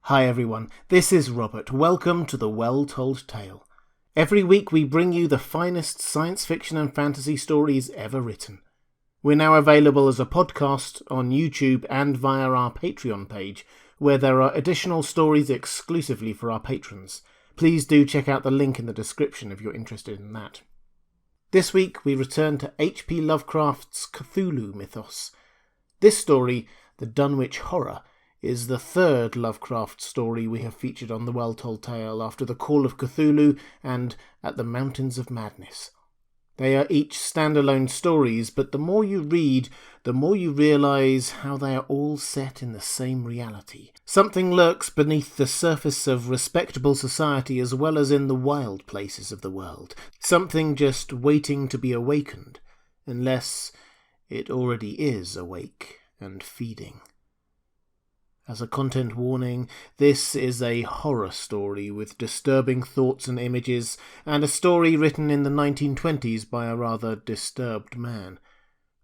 Hi everyone, this is Robert. Welcome to The Well-Told Tale. Every week we bring you the finest science fiction and fantasy stories ever written. We're now available as a podcast on YouTube and via our Patreon page, where there are additional stories exclusively for our patrons. Please do check out the link in the description if you're interested in that. This week we return to HP Lovecraft's Cthulhu mythos. This story, the Dunwich Horror, is the third Lovecraft story we have featured on The Well-Told Tale after the Call of Cthulhu and At the Mountains of Madness. They are each standalone stories, but the more you read, the more you realise how they are all set in the same reality. Something lurks beneath the surface of respectable society as well as in the wild places of the world. Something just waiting to be awakened, unless it already is awake and feeding. As a content warning, this is a horror story with disturbing thoughts and images, and a story written in the 1920s by a rather disturbed man.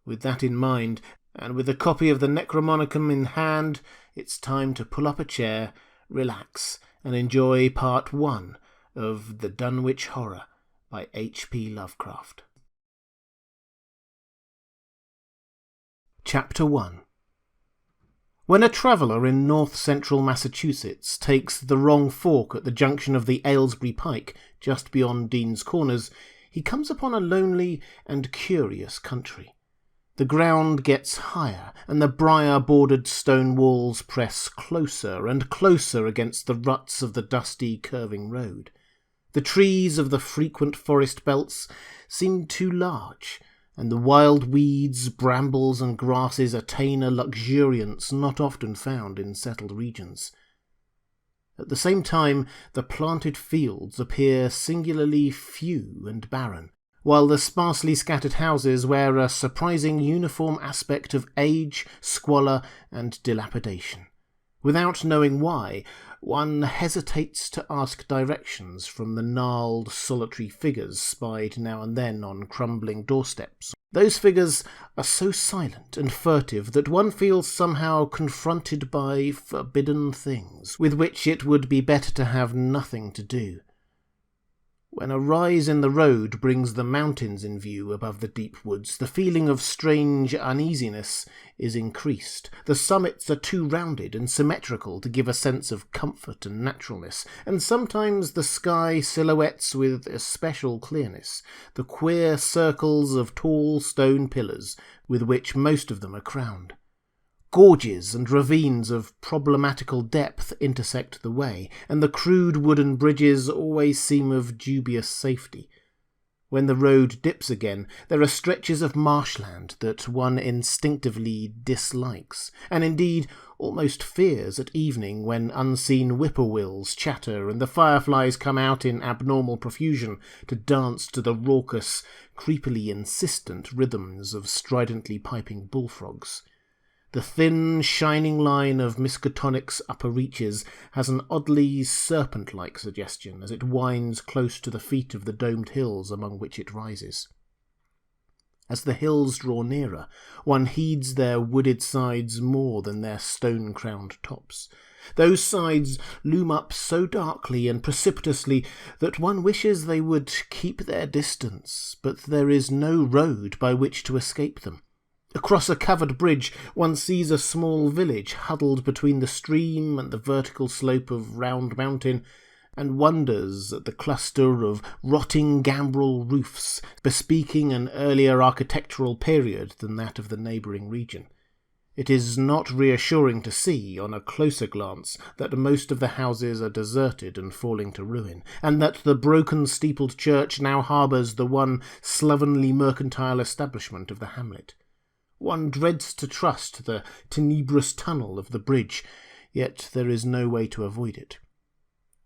With that in mind, and with a copy of the Necromonicon in hand, it's time to pull up a chair, relax, and enjoy part 1 of The Dunwich Horror by H.P. Lovecraft. Chapter 1. When a traveller in north-central Massachusetts takes the wrong fork at the junction of the Aylesbury Pike, just beyond Dean's Corners, he comes upon a lonely and curious country. The ground gets higher, and the briar-bordered stone walls press closer and closer against the ruts of the dusty, curving road. The trees of the frequent forest belts seem too large, and the wild weeds, brambles and grasses attain a luxuriance not often found in settled regions. At the same time, the planted fields appear singularly few and barren, while the sparsely scattered houses wear a surprising uniform aspect of age, squalor and dilapidation. Without knowing why, one hesitates to ask directions from the gnarled, solitary figures spied now and then on crumbling doorsteps. Those figures are so silent and furtive that one feels somehow confronted by forbidden things, with which it would be better to have nothing to do. When a rise in the road brings the mountains in view above the deep woods, the feeling of strange uneasiness is increased. The summits are too rounded and symmetrical to give a sense of comfort and naturalness, and sometimes the sky silhouettes with especial clearness the queer circles of tall stone pillars with which most of them are crowned. Gorges and ravines of problematical depth intersect the way, and the crude wooden bridges always seem of dubious safety. When the road dips again, there are stretches of marshland that one instinctively dislikes, and indeed almost fears at evening when unseen whippoorwills chatter and the fireflies come out in abnormal profusion to dance to the raucous, creepily insistent rhythms of stridently piping bullfrogs. The thin, shining line of Miskatonic's upper reaches has an oddly serpent-like suggestion as it winds close to the feet of the domed hills among which it rises. As the hills draw nearer, one heeds their wooded sides more than their stone-crowned tops. Those sides loom up so darkly and precipitously that one wishes they would keep their distance, but there is no road by which to escape them. Across a covered bridge, one sees a small village huddled between the stream and the vertical slope of Round Mountain, and wonders at the cluster of rotting gambrel roofs, bespeaking an earlier architectural period than that of the neighbouring region. It is not reassuring to see, on a closer glance, that most of the houses are deserted and falling to ruin, and that the broken steepled church now harbours the one slovenly mercantile establishment of the hamlet. One dreads to trust the tenebrous tunnel of the bridge, yet there is no way to avoid it.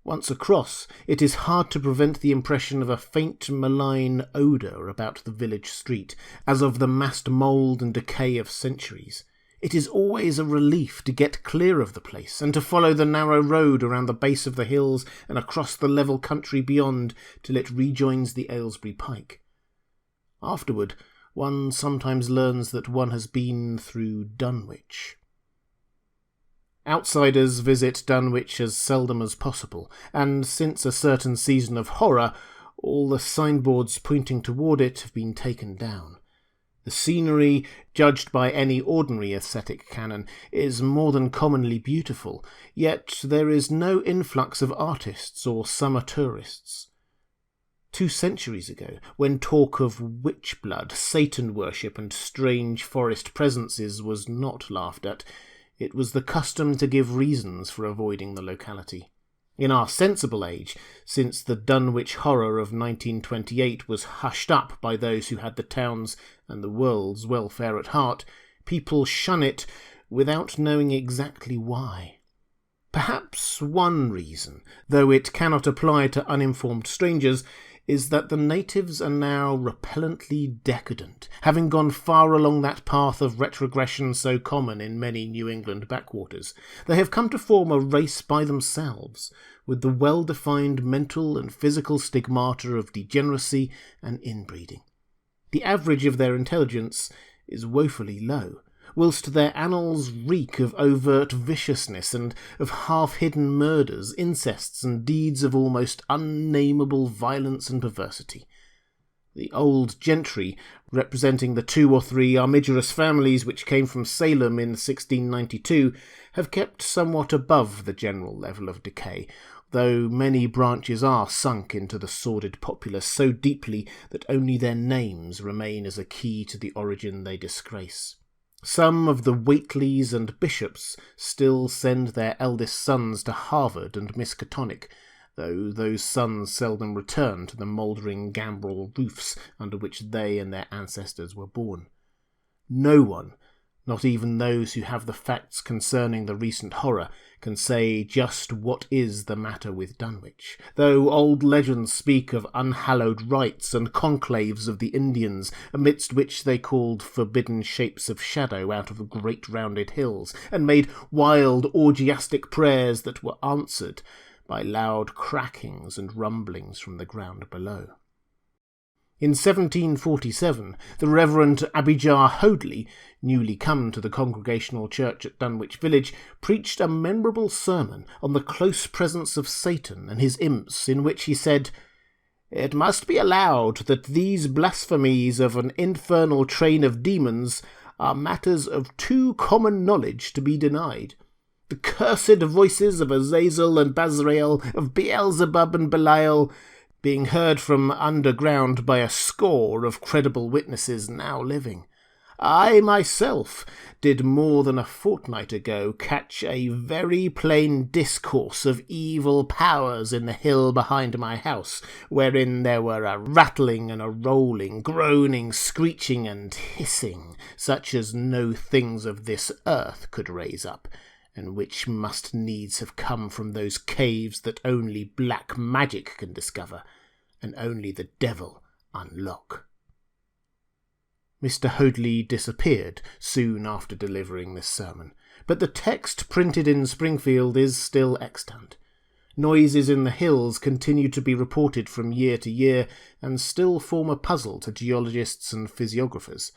Once across, it is hard to prevent the impression of a faint malign odour about the village street, as of the massed mould and decay of centuries. It is always a relief to get clear of the place, and to follow the narrow road around the base of the hills and across the level country beyond till it rejoins the Aylesbury Pike. Afterward, one sometimes learns that one has been through Dunwich. Outsiders visit Dunwich as seldom as possible, and since a certain season of horror, all the signboards pointing toward it have been taken down. The scenery, judged by any ordinary aesthetic canon, is more than commonly beautiful, yet there is no influx of artists or summer tourists. 2 centuries ago, when talk of witch blood, Satan worship, and strange forest presences was not laughed at, it was the custom to give reasons for avoiding the locality. In our sensible age, since the Dunwich Horror of 1928 was hushed up by those who had the town's and the world's welfare at heart, people shun it without knowing exactly why. Perhaps one reason, though it cannot apply to uninformed strangers, is that the natives are now repellently decadent, having gone far along that path of retrogression so common in many New England backwaters. They have come to form a race by themselves, with the well-defined mental and physical stigmata of degeneracy and inbreeding. The average of their intelligence is woefully low, whilst their annals reek of overt viciousness and of half-hidden murders, incests, and deeds of almost unnameable violence and perversity. The old gentry, representing the 2 or 3 armigerous families which came from Salem in 1692, have kept somewhat above the general level of decay, though many branches are sunk into the sordid populace so deeply that only their names remain as a key to the origin they disgrace. Some of the Whateleys and bishops still send their eldest sons to Harvard and Miskatonic, though those sons seldom return to the mouldering gambrel roofs under which they and their ancestors were born. No one, not even those who have the facts concerning the recent horror, can say just what is the matter with Dunwich, though old legends speak of unhallowed rites and conclaves of the Indians, amidst which they called forbidden shapes of shadow out of great rounded hills, and made wild orgiastic prayers that were answered by loud crackings and rumblings from the ground below. In 1747, the Reverend Abijah Whateley, newly come to the Congregational Church at Dunwich Village, preached a memorable sermon on the close presence of Satan and his imps, in which he said, "It must be allowed that these blasphemies of an infernal train of demons are matters of too common knowledge to be denied. The cursed voices of Azazel and Bazrael, of Beelzebub and Belial, being heard from underground by a score of credible witnesses now living. I myself did more than a fortnight ago catch a very plain discourse of evil powers in the hill behind my house, wherein there were a rattling and a rolling, groaning, screeching, and hissing, such as no things of this earth could raise up, and which must needs have come from those caves that only black magic can discover, and only the devil unlock." Mr. Whateley disappeared soon after delivering this sermon, but the text printed in Springfield is still extant. Noises in the hills continue to be reported from year to year, and still form a puzzle to geologists and physiographers.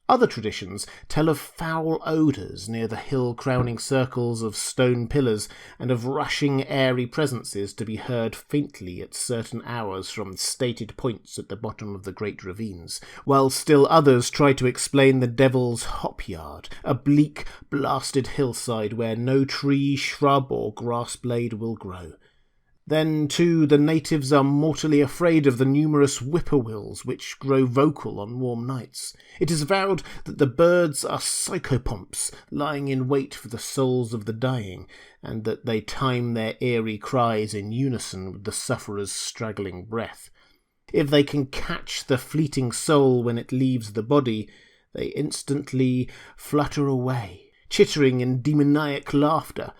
Other traditions tell of foul odours near the hill-crowning circles of stone pillars, and of rushing airy presences to be heard faintly at certain hours from stated points at the bottom of the great ravines, while still others try to explain the devil's hop-yard, a bleak, blasted hillside where no tree, shrub, or grass blade will grow. Then, too, the natives are mortally afraid of the numerous whippoorwills which grow vocal on warm nights. It is vowed that the birds are psychopomps, lying in wait for the souls of the dying, and that they time their eerie cries in unison with the sufferer's straggling breath. If they can catch the fleeting soul when it leaves the body, they instantly flutter away, chittering in demoniac laughter.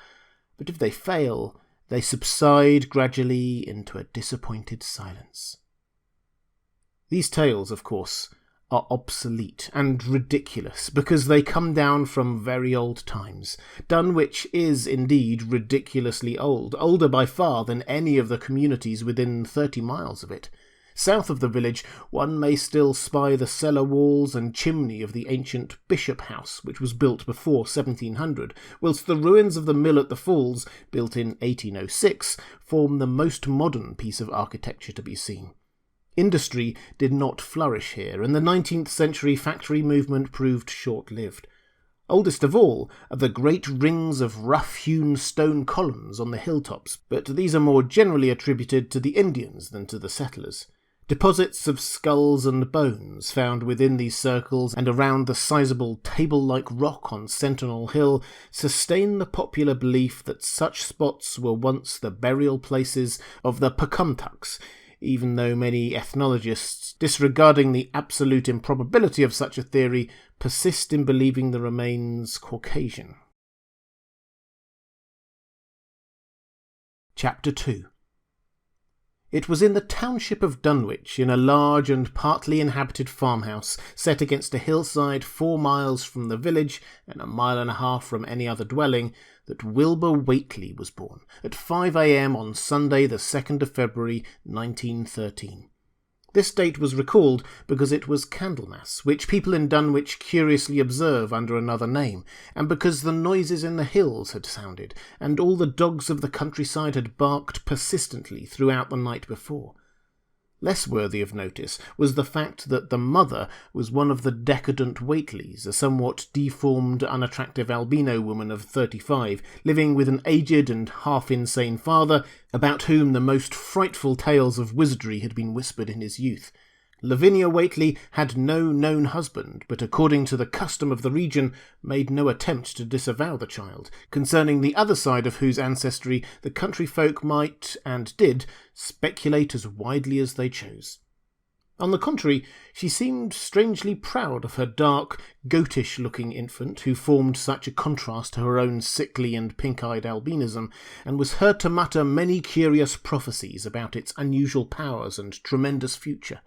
But if they fail, they subside gradually into a disappointed silence. These tales, of course, are obsolete and ridiculous because they come down from very old times. Dunwich is indeed ridiculously old, older by far than any of the communities within 30 miles of it. South of the village, one may still spy the cellar walls and chimney of the ancient Bishop House, which was built before 1700, whilst the ruins of the mill at the Falls, built in 1806, form the most modern piece of architecture to be seen. Industry did not flourish here, and the 19th century factory movement proved short-lived. Oldest of all are the great rings of rough-hewn stone columns on the hilltops, but these are more generally attributed to the Indians than to the settlers. Deposits of skulls and bones found within these circles and around the sizable table-like rock on Sentinel Hill sustain the popular belief that such spots were once the burial places of the Pocumtucks, even though many ethnologists, disregarding the absolute improbability of such a theory, persist in believing the remains Caucasian. Chapter 2. It was in the township of Dunwich, in a large and partly inhabited farmhouse set against a hillside 4 miles from the village and 1.5 miles from any other dwelling, that Wilbur Whateley was born, at 5 a.m. on Sunday the 2nd of February 1913. This date was recalled because it was Candlemas, which people in Dunwich curiously observe under another name, and because the noises in the hills had sounded, and all the dogs of the countryside had barked persistently throughout the night before. Less worthy of notice was the fact that the mother was one of the decadent Whateleys, a somewhat deformed, unattractive albino woman of 35, living with an aged and half-insane father, about whom the most frightful tales of wizardry had been whispered in his youth. Lavinia Whateley had no known husband, but according to the custom of the region, made no attempt to disavow the child, concerning the other side of whose ancestry the country folk might, and did, speculate as widely as they chose. On the contrary, she seemed strangely proud of her dark, goatish-looking infant, who formed such a contrast to her own sickly and pink-eyed albinism, and was heard to mutter many curious prophecies about its unusual powers and tremendous future.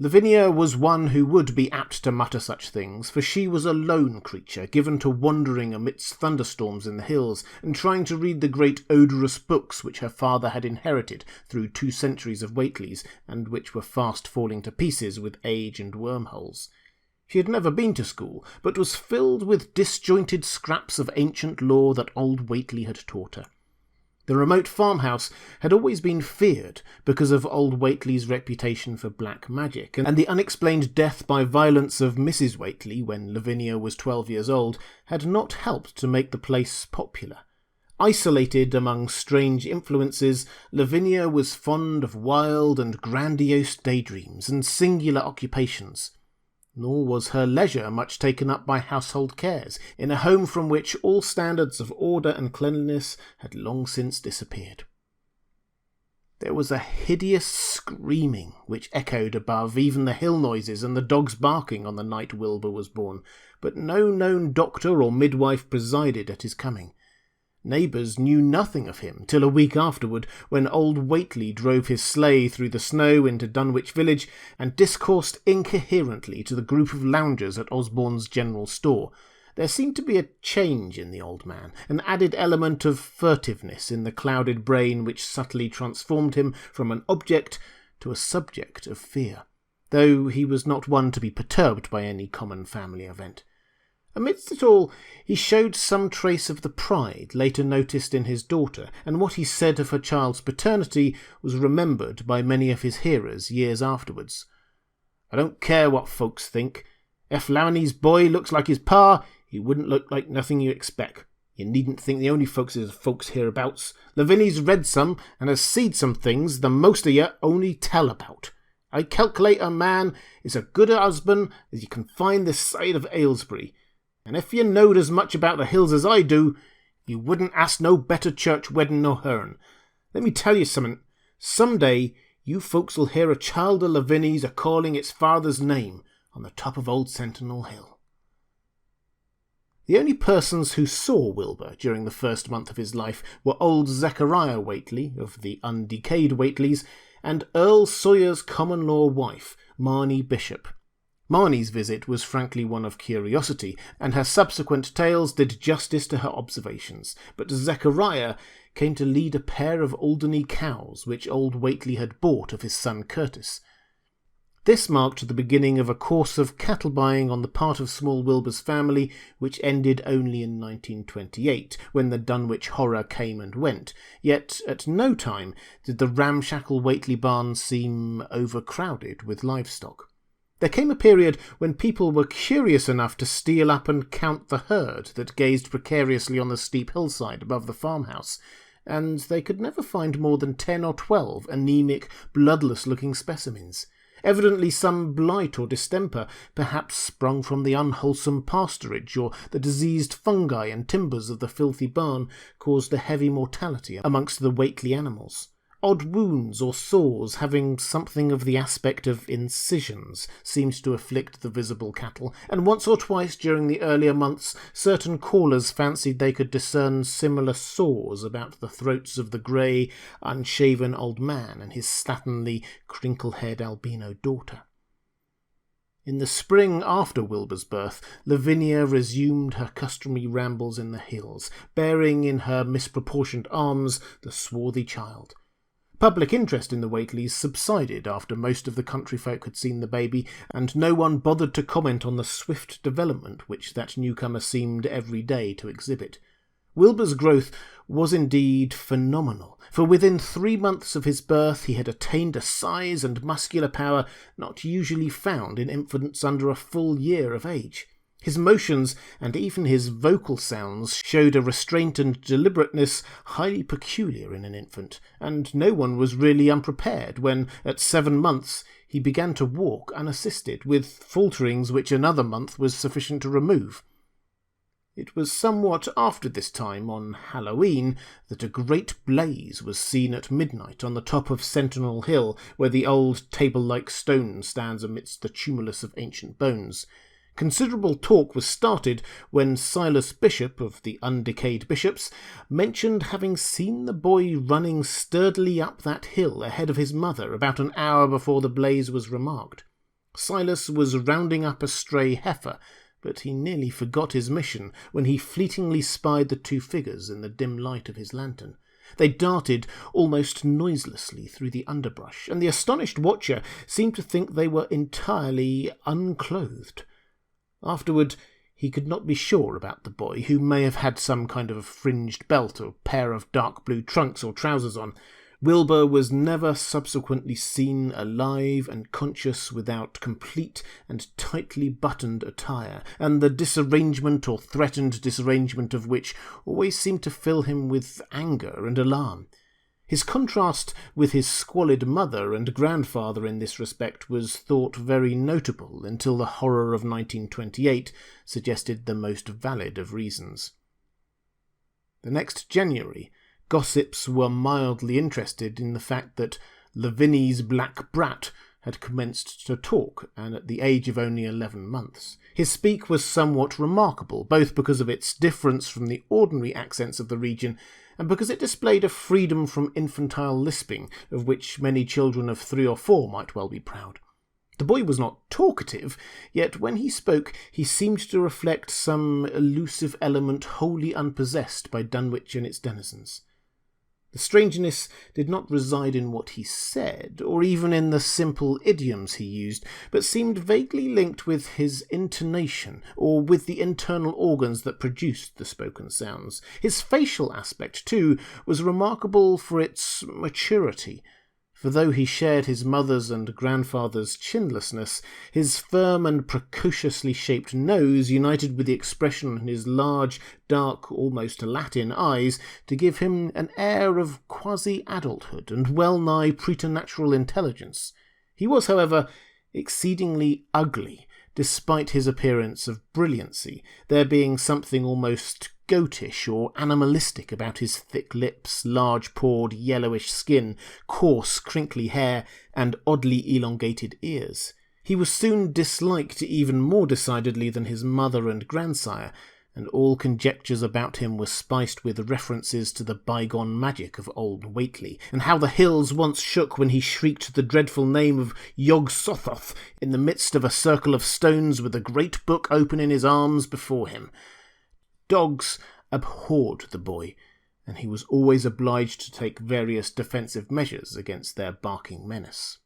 Lavinia was one who would be apt to mutter such things, for she was a lone creature, given to wandering amidst thunderstorms in the hills, and trying to read the great odorous books which her father had inherited through 2 centuries of Whateleys, and which were fast falling to pieces with age and wormholes. She had never been to school, but was filled with disjointed scraps of ancient lore that old Whateley had taught her. The remote farmhouse had always been feared because of old Whateley's reputation for black magic, and the unexplained death by violence of Mrs. Whateley when Lavinia was 12 years old had not helped to make the place popular. Isolated among strange influences, Lavinia was fond of wild and grandiose daydreams and singular occupations. Nor was her leisure much taken up by household cares, in a home from which all standards of order and cleanliness had long since disappeared. There was a hideous screaming which echoed above even the hill noises and the dogs barking on the night Wilbur was born, but no known doctor or midwife presided at his coming. Neighbours knew nothing of him till a week afterward, when old Whateley drove his sleigh through the snow into Dunwich village and discoursed incoherently to the group of loungers at Osborne's general store. There seemed to be a change in the old man, an added element of furtiveness in the clouded brain which subtly transformed him from an object to a subject of fear, though he was not one to be perturbed by any common family event. Amidst it all, he showed some trace of the pride later noticed in his daughter, and what he said of her child's paternity was remembered by many of his hearers years afterwards. "I don't care what folks think. If Laviny's boy looks like his pa, he wouldn't look like nothing you expect. You needn't think the only folks is folks hereabouts. Laviny's read some, and has seed some things the most of you only tell about. I calculate a man is a good a husband as you can find this side of Aylesbury. And if you knowed as much about the hills as I do, you wouldn't ask no better church wedding nor hern. Let me tell you something. Some day you folks'll hear a child of Laviny's a-calling its father's name on the top of old Sentinel Hill." The only persons who saw Wilbur during the first month of his life were old Zechariah Whateley, of the undecayed Whateleys, and Earl Sawyer's common-law wife, Marnie Bishop. Marnie's visit was frankly one of curiosity, and her subsequent tales did justice to her observations, but Zechariah came to lead a pair of Alderney cows which old Whateley had bought of his son Curtis. This marked the beginning of a course of cattle buying on the part of small Wilbur's family, which ended only in 1928, when the Dunwich Horror came and went, yet at no time did the ramshackle Whateley barn seem overcrowded with livestock. There came a period when people were curious enough to steal up and count the herd that gazed precariously on the steep hillside above the farmhouse, and they could never find more than 10 or 12 anaemic, bloodless-looking specimens. Evidently some blight or distemper, perhaps sprung from the unwholesome pasturage or the diseased fungi and timbers of the filthy barn, caused a heavy mortality amongst the Whateley animals. Odd wounds or sores, having something of the aspect of incisions, seemed to afflict the visible cattle, and once or twice during the earlier months certain callers fancied they could discern similar sores about the throats of the grey, unshaven old man and his slatternly, crinkle-haired albino daughter. In the spring after Wilbur's birth, Lavinia resumed her customary rambles in the hills, bearing in her misproportioned arms the swarthy child. Public interest in the Whateleys subsided after most of the country folk had seen the baby, and no one bothered to comment on the swift development which that newcomer seemed every day to exhibit. Wilbur's growth was indeed phenomenal, for within 3 months of his birth he had attained a size and muscular power not usually found in infants under a full year of age. His motions and even his vocal sounds showed a restraint and deliberateness highly peculiar in an infant, and no one was really unprepared when, at 7 months, he began to walk unassisted, with falterings which another month was sufficient to remove. It was somewhat after this time, on Halloween, that a great blaze was seen at midnight on the top of Sentinel Hill, where the old table-like stone stands amidst the tumulus of ancient bones. Considerable talk was started when Silas Bishop, of the Undecayed Bishops, mentioned having seen the boy running sturdily up that hill ahead of his mother about an hour before the blaze was remarked. Silas was rounding up a stray heifer, but he nearly forgot his mission when he fleetingly spied the 2 figures in the dim light of his lantern. They darted almost noiselessly through the underbrush, and the astonished watcher seemed to think they were entirely unclothed. Afterward, he could not be sure about the boy, who may have had some kind of a fringed belt or pair of dark blue trunks or trousers on. Wilbur was never subsequently seen alive and conscious without complete and tightly buttoned attire, and the disarrangement or threatened disarrangement of which always seemed to fill him with anger and alarm. His contrast with his squalid mother and grandfather in this respect was thought very notable until the horror of 1928 suggested the most valid of reasons. The next January, gossips were mildly interested in the fact that Lavinia's black brat had commenced to talk, and at the age of only 11 months. His speak was somewhat remarkable, both because of its difference from the ordinary accents of the region, and because it displayed a freedom from infantile lisping, of which many children of 3 or 4 might well be proud. The boy was not talkative, yet when he spoke he seemed to reflect some elusive element wholly unpossessed by Dunwich and its denizens. The strangeness did not reside in what he said, or even in the simple idioms he used, but seemed vaguely linked with his intonation, or with the internal organs that produced the spoken sounds. His facial aspect, too, was remarkable for its maturity, for though he shared his mother's and grandfather's chinlessness, his firm and precociously shaped nose united with the expression in his large, dark, almost Latin eyes to give him an air of quasi-adulthood and well-nigh preternatural intelligence. He was, however, exceedingly ugly, despite his appearance of brilliancy, there being something almost goatish or animalistic about his thick lips, large-pored, yellowish skin, coarse, crinkly hair, and oddly elongated ears. He was soon disliked even more decidedly than his mother and grandsire, and all conjectures about him were spiced with references to the bygone magic of old Whateley, and how the hills once shook when he shrieked the dreadful name of Yog-Sothoth in the midst of a circle of stones with a great book open in his arms before him. Dogs abhorred the boy, and he was always obliged to take various defensive measures against their barking menace.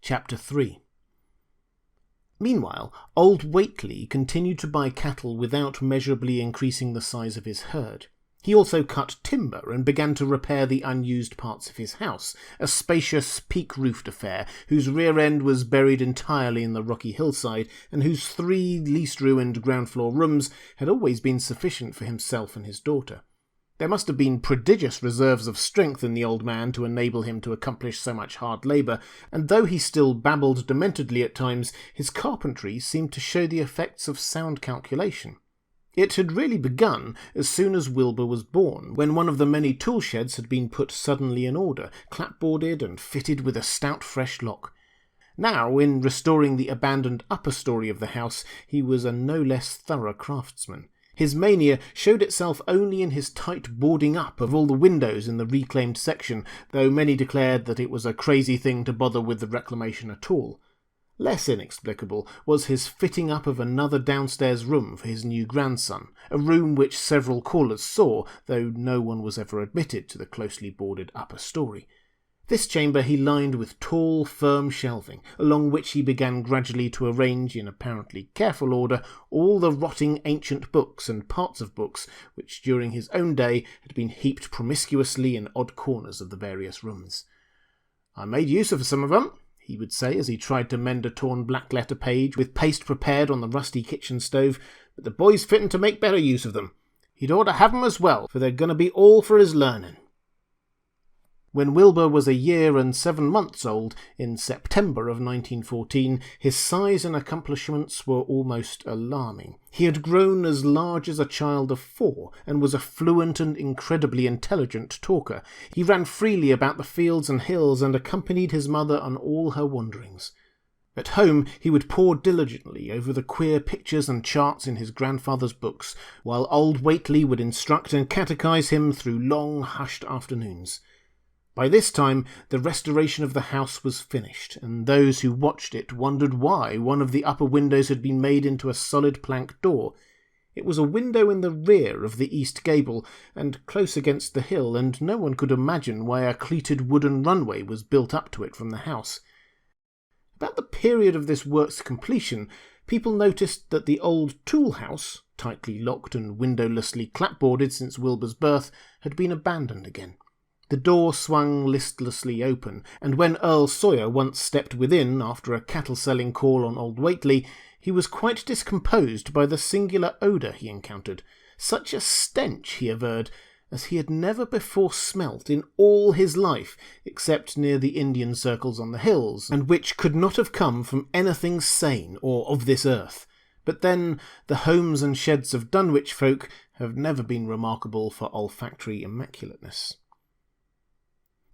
Chapter 3. Meanwhile, old Whateley continued to buy cattle without measurably increasing the size of his herd. He also cut timber and began to repair the unused parts of his house, a spacious peak-roofed affair whose rear end was buried entirely in the rocky hillside and whose 3 least-ruined ground-floor rooms had always been sufficient for himself and his daughter. There must have been prodigious reserves of strength in the old man to enable him to accomplish so much hard labour, and though he still babbled dementedly at times, his carpentry seemed to show the effects of sound calculation. It had really begun as soon as Wilbur was born, when one of the many tool sheds had been put suddenly in order, clapboarded and fitted with a stout fresh lock. Now, in restoring the abandoned upper story of the house, he was a no less thorough craftsman. His mania showed itself only in his tight boarding up of all the windows in the reclaimed section, though many declared that it was a crazy thing to bother with the reclamation at all. Less inexplicable was his fitting up of another downstairs room for his new grandson, a room which several callers saw, though no one was ever admitted to the closely boarded upper story. This chamber he lined with tall, firm shelving, along which he began gradually to arrange, in apparently careful order, all the rotting ancient books and parts of books which during his own day had been heaped promiscuously in odd corners of the various rooms. "I made use of some of 'em," he would say as he tried to mend a torn black-letter page with paste prepared on the rusty kitchen stove, "but the boy's fitting to make better use of them. He'd ought to have 'em as well, for they're going to be all for his learning." When Wilbur was a year and 7 months old, in September of 1914, his size and accomplishments were almost alarming. He had grown as large as a child of 4, and was a fluent and incredibly intelligent talker. He ran freely about the fields and hills, and accompanied his mother on all her wanderings. At home he would pore diligently over the queer pictures and charts in his grandfather's books, while old Whateley would instruct and catechize him through long, hushed afternoons. By this time the restoration of the house was finished, and those who watched it wondered why one of the upper windows had been made into a solid plank door. It was a window in the rear of the east gable, and close against the hill, and no one could imagine why a cleated wooden runway was built up to it from the house. About the period of this work's completion, people noticed that the old tool house, tightly locked and windowlessly clapboarded since Wilbur's birth, had been abandoned again. The door swung listlessly open, and when Earl Sawyer once stepped within after a cattle-selling call on old Whateley, he was quite discomposed by the singular odour he encountered. Such a stench, he averred, as he had never before smelt in all his life, except near the Indian circles on the hills, and which could not have come from anything sane or of this earth. But then, the homes and sheds of Dunwich folk have never been remarkable for olfactory immaculateness.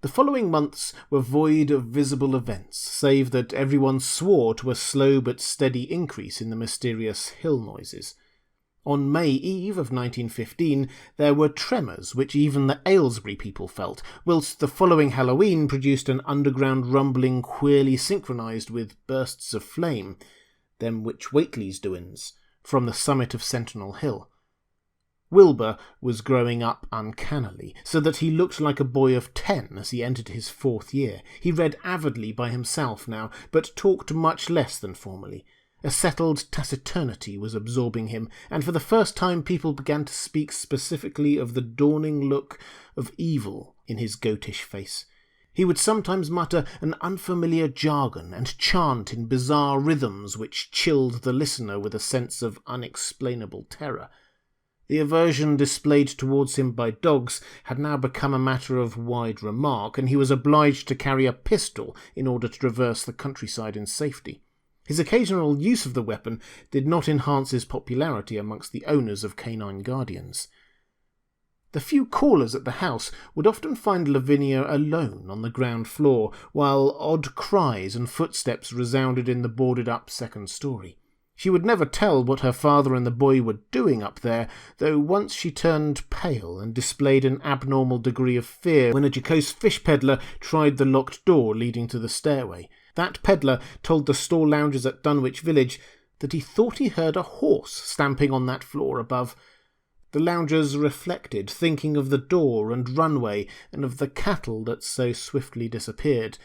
The following months were void of visible events, save that everyone swore to a slow but steady increase in the mysterious hill noises. On May Eve of 1915 there were tremors which even the Aylesbury people felt, whilst the following Halloween produced an underground rumbling queerly synchronised with bursts of flame, them which Whateley's doin's, from the summit of Sentinel Hill. Wilbur was growing up uncannily, so that he looked like a boy of 10 as he entered his 4th year. He read avidly by himself now, but talked much less than formerly. A settled taciturnity was absorbing him, and for the first time people began to speak specifically of the dawning look of evil in his goatish face. He would sometimes mutter an unfamiliar jargon and chant in bizarre rhythms which chilled the listener with a sense of unexplainable terror. The aversion displayed towards him by dogs had now become a matter of wide remark, and he was obliged to carry a pistol in order to traverse the countryside in safety. His occasional use of the weapon did not enhance his popularity amongst the owners of canine guardians. The few callers at the house would often find Lavinia alone on the ground floor, while odd cries and footsteps resounded in the boarded-up second story. She would never tell what her father and the boy were doing up there, though once she turned pale and displayed an abnormal degree of fear when a jocose fish peddler tried the locked door leading to the stairway. That peddler told the store loungers at Dunwich Village that he thought he heard a horse stamping on that floor above. The loungers reflected, thinking of the door and runway and of the cattle that so swiftly disappeared.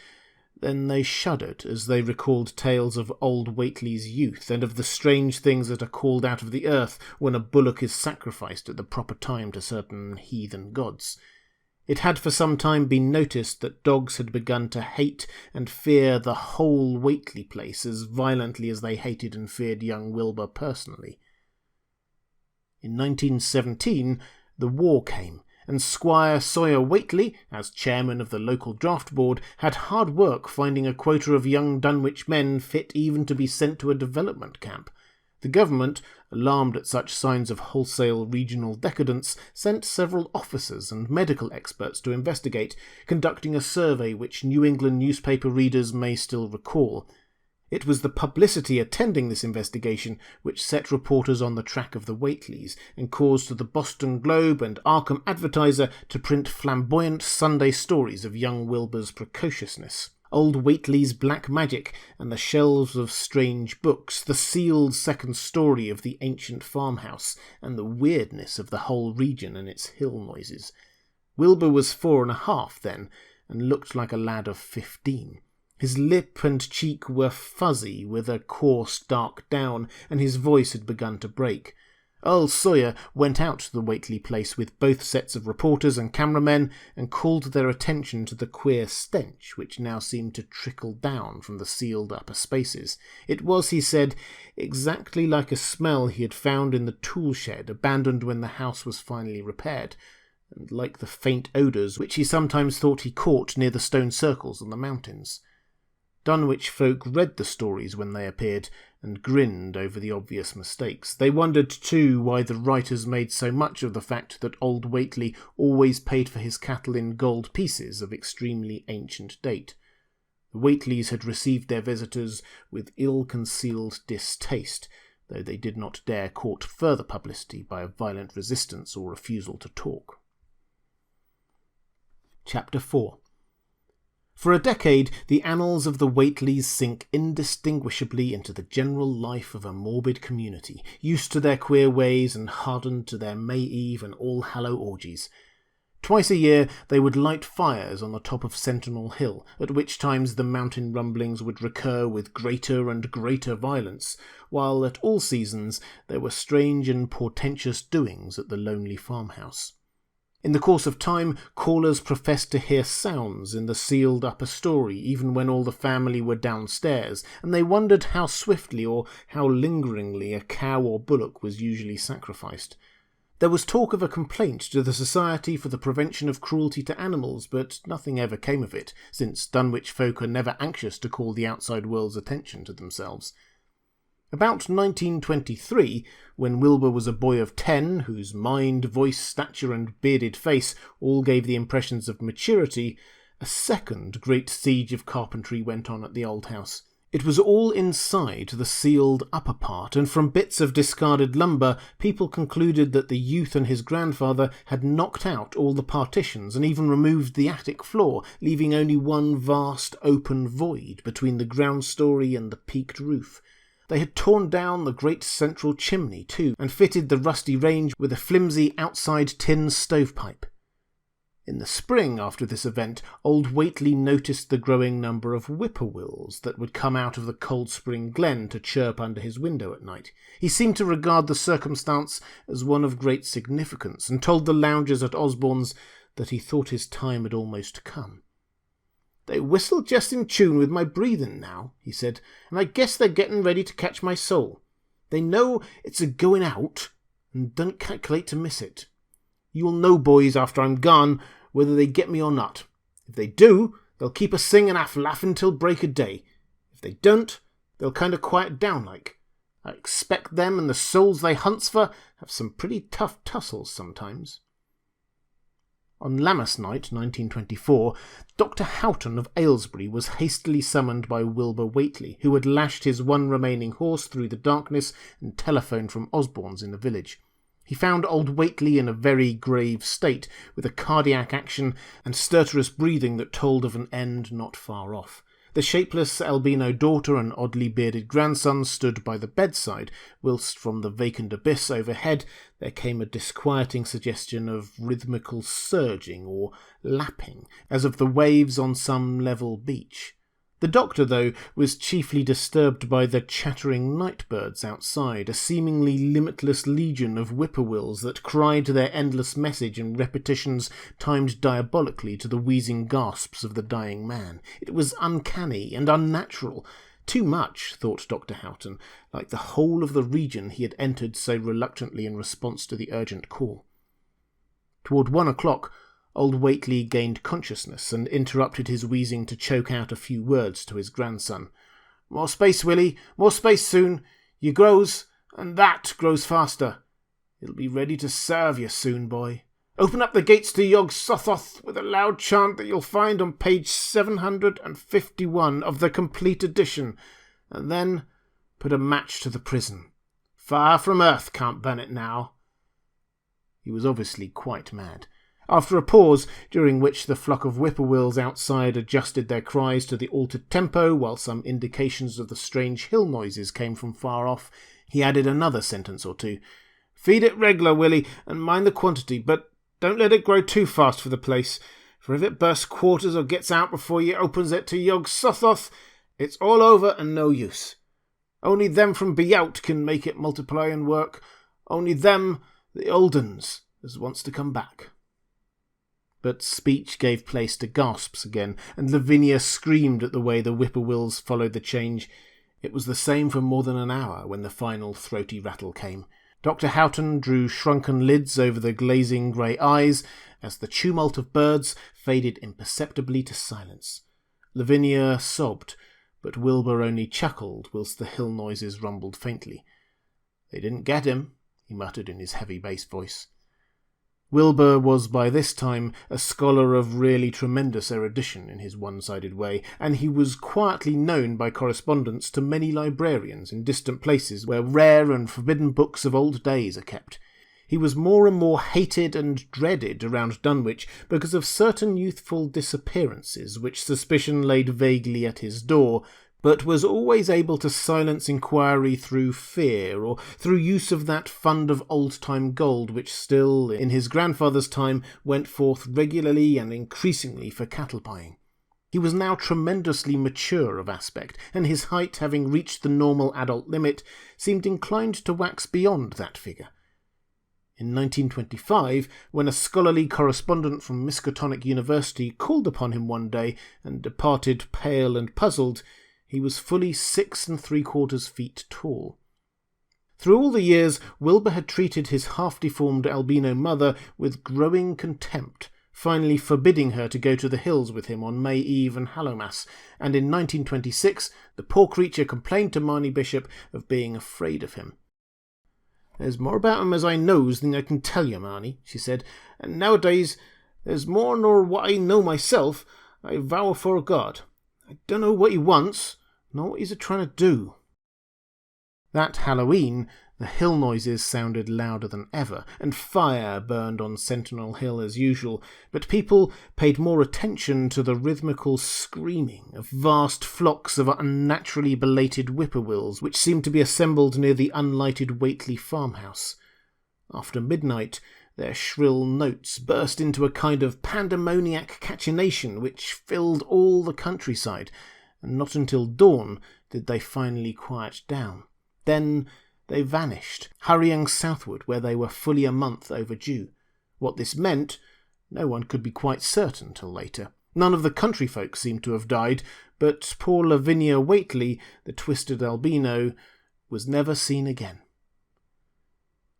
Then they shuddered as they recalled tales of old Whateley's youth and of the strange things that are called out of the earth when a bullock is sacrificed at the proper time to certain heathen gods. It had for some time been noticed that dogs had begun to hate and fear the whole Whateley place as violently as they hated and feared young Wilbur personally. In 1917, the war came, and Squire Sawyer Whateley, as chairman of the local draft board, had hard work finding a quota of young Dunwich men fit even to be sent to a development camp. The government, alarmed at such signs of wholesale regional decadence, sent several officers and medical experts to investigate, conducting a survey which New England newspaper readers may still recall. It was the publicity attending this investigation which set reporters on the track of the Whateleys and caused the Boston Globe and Arkham Advertiser to print flamboyant Sunday stories of young Wilbur's precociousness. Old Whateley's black magic and the shelves of strange books, the sealed second story of the ancient farmhouse, and the weirdness of the whole region and its hill noises. Wilbur was 4.5 then, and looked like a lad of 15. His lip and cheek were fuzzy with a coarse dark down, and his voice had begun to break. Earl Sawyer went out to the Whateley place with both sets of reporters and cameramen and called their attention to the queer stench which now seemed to trickle down from the sealed upper spaces. It was, he said, exactly like a smell he had found in the tool shed abandoned when the house was finally repaired, and like the faint odours which he sometimes thought he caught near the stone circles on the mountains. Dunwich folk read the stories when they appeared, and grinned over the obvious mistakes. They wondered, too, why the writers made so much of the fact that old Whateley always paid for his cattle in gold pieces of extremely ancient date. The Whateleys had received their visitors with ill-concealed distaste, though they did not dare court further publicity by a violent resistance or refusal to talk. Chapter 4. For a decade, the annals of the Whateleys sink indistinguishably into the general life of a morbid community, used to their queer ways and hardened to their May Eve and All-Hallow orgies. Twice a year they would light fires on the top of Sentinel Hill, at which times the mountain rumblings would recur with greater and greater violence, while at all seasons there were strange and portentous doings at the lonely farmhouse. In the course of time, callers professed to hear sounds in the sealed upper story, even when all the family were downstairs, and they wondered how swiftly or how lingeringly a cow or bullock was usually sacrificed. There was talk of a complaint to the Society for the Prevention of Cruelty to Animals, but nothing ever came of it, since Dunwich folk are never anxious to call the outside world's attention to themselves. About 1923, when Wilbur was a boy of 10, whose mind, voice, stature and bearded face all gave the impressions of maturity, a second great siege of carpentry went on at the old house. It was all inside the sealed upper part, and from bits of discarded lumber people concluded that the youth and his grandfather had knocked out all the partitions and even removed the attic floor, leaving only one vast open void between the ground story and the peaked roof. They had torn down the great central chimney, too, and fitted the rusty range with a flimsy outside tin stovepipe. In the spring after this event, old Whateley noticed the growing number of whippoorwills that would come out of the Cold Spring Glen to chirp under his window at night. He seemed to regard the circumstance as one of great significance, and told the loungers at Osborne's that he thought his time had almost come. "They whistle just in tune with my breathing now," he said, "and I guess they're getting ready to catch my soul. They know it's a-going out, and don't calculate to miss it. You'll know, boys, after I'm gone, whether they get me or not. If they do, they'll keep a singing and laughing till break of day. If they don't, they'll kind of quiet down like. I expect them and the souls they hunts for have some pretty tough tussles sometimes." On Lammas night, 1924, Dr. Houghton of Aylesbury was hastily summoned by Wilbur Whateley, who had lashed his one remaining horse through the darkness and telephoned from Osborne's in the village. He found old Whateley in a very grave state, with a cardiac action and stertorous breathing that told of an end not far off. The shapeless albino daughter and oddly bearded grandson stood by the bedside, whilst from the vacant abyss overhead there came a disquieting suggestion of rhythmical surging or lapping, as of the waves on some level beach. The doctor, though, was chiefly disturbed by the chattering night birds outside, a seemingly limitless legion of whippoorwills that cried their endless message in repetitions timed diabolically to the wheezing gasps of the dying man. It was uncanny and unnatural. Too much, thought Dr. Houghton, like the whole of the region he had entered so reluctantly in response to the urgent call. Toward 1 o'clock, old Whateley gained consciousness and interrupted his wheezing to choke out a few words to his grandson. "More space, Willie, more space soon. You grows, and that grows faster. It'll be ready to serve you soon, boy. Open up the gates to Yog Sothoth with a loud chant that you'll find on page 751 of the complete edition, and then put a match to the prison. Far from earth can't burn it now." He was obviously quite mad. After a pause, during which the flock of whippoorwills outside adjusted their cries to the altered tempo, while some indications of the strange hill noises came from far off, he added another sentence or two. "Feed it reg'lar, Willie, and mind the quantity, but don't let it grow too fast for the place, for if it bursts quarters or gets out before you opens it to Yog Sothoth, it's all over and no use. Only them from beyout can make it multiply and work, only them, the old uns, as wants to come back." But speech gave place to gasps again, and Lavinia screamed at the way the whippoorwills followed the change. It was the same for more than an hour when the final throaty rattle came. Dr. Houghton drew shrunken lids over the glazing grey eyes as the tumult of birds faded imperceptibly to silence. Lavinia sobbed, but Wilbur only chuckled whilst the hill noises rumbled faintly. "They didn't get him," he muttered in his heavy bass voice. Wilbur was by this time a scholar of really tremendous erudition in his one-sided way, and he was quietly known by correspondence to many librarians in distant places where rare and forbidden books of old days are kept. He was more and more hated and dreaded around Dunwich because of certain youthful disappearances which suspicion laid vaguely at his door, but was always able to silence inquiry through fear or through use of that fund of old-time gold which still, in his grandfather's time, went forth regularly and increasingly for cattle buying. He was now tremendously mature of aspect, and his height, having reached the normal adult limit, seemed inclined to wax beyond that figure. In 1925, when a scholarly correspondent from Miskatonic University called upon him one day and departed pale and puzzled, he was fully 6 3/4 feet tall. Through all the years, Wilbur had treated his half-deformed albino mother with growing contempt, finally forbidding her to go to the hills with him on May Eve and Hallowmas, and in 1926 the poor creature complained to Marnie Bishop of being afraid of him. "There's more about him as I knows than I can tell you, Marnie," she said, "and nowadays there's more nor what I know myself, I vow afore God. I dunno what he wants, nor what he's a-trying to do." That Halloween, the hill noises sounded louder than ever, and fire burned on Sentinel Hill as usual, but people paid more attention to the rhythmical screaming of vast flocks of unnaturally belated whippoorwills which seemed to be assembled near the unlighted Whateley farmhouse. After midnight, their shrill notes burst into a kind of pandemoniac cachinnation which filled all the countryside, and not until dawn did they finally quiet down. Then they vanished, hurrying southward where they were fully a month overdue. What this meant, no one could be quite certain till later. None of the country folk seemed to have died, but poor Lavinia Whateley, the twisted albino, was never seen again.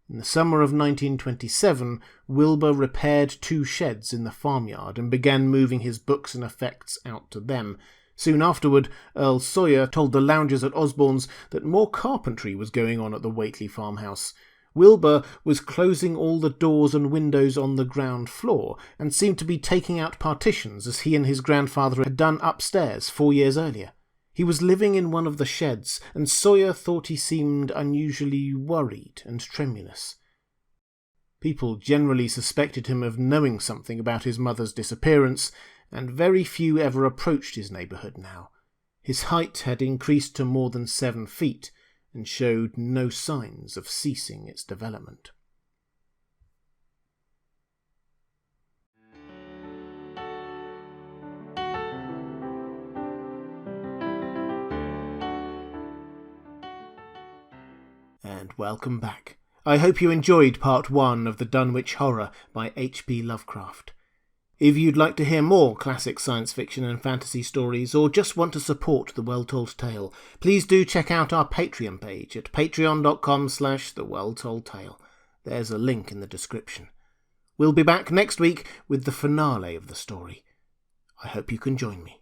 In the summer of 1927, Wilbur repaired 2 sheds in the farmyard and began moving his books and effects out to them. Soon afterward, Earl Sawyer told the loungers at Osborne's that more carpentry was going on at the Whateley farmhouse. Wilbur was closing all the doors and windows on the ground floor and seemed to be taking out partitions as he and his grandfather had done upstairs 4 years earlier. He was living in one of the sheds, and Sawyer thought he seemed unusually worried and tremulous. People generally suspected him of knowing something about his mother's disappearance, and very few ever approached his neighbourhood now. His height had increased to more than 7 feet, and showed no signs of ceasing its development. And welcome back. I hope you enjoyed part 1 of the Dunwich Horror by HP Lovecraft. If you'd like to hear more classic science fiction and fantasy stories, or just want to support The Well-Told Tale, please do check out our Patreon page at patreon.com/thewelltoldtale. There's a link in the description. We'll be back next week with the finale of the story. I hope you can join me.